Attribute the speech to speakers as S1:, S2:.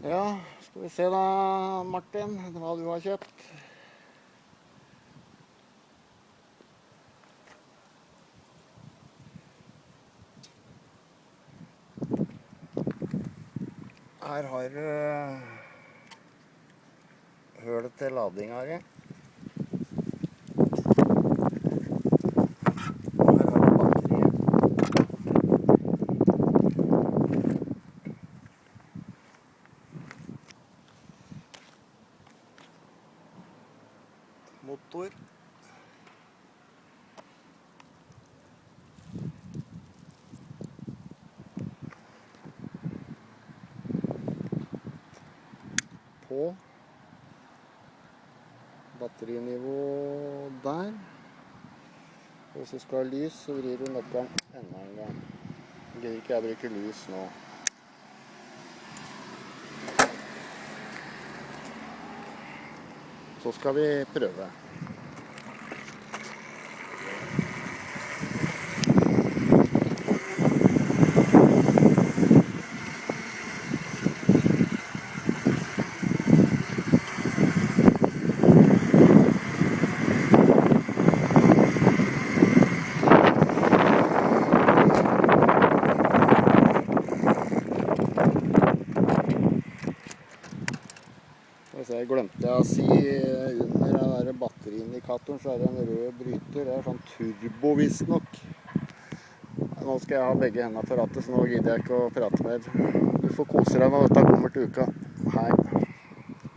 S1: Ja, skal vi se da, Martin, hva du har kjøpt. Her har du hølet til ladinga di. Her har du batteriet. Motor. På. Batterinivå der. Og hvis du skal ha lys, så vrir du nøkkelen enda en gang. Jeg gidder ikke jeg bruker lys nå. Så skal vi prøve. Jeg glemte å si under den der batteriindikatoren så er det en rød bryter. Det er sånn turbo visstnok. Nå skal jeg ha begge hendene på rattet, så nå gidder jeg ikke å prate mer. Du får kose deg når dette kommer til uka. Hei.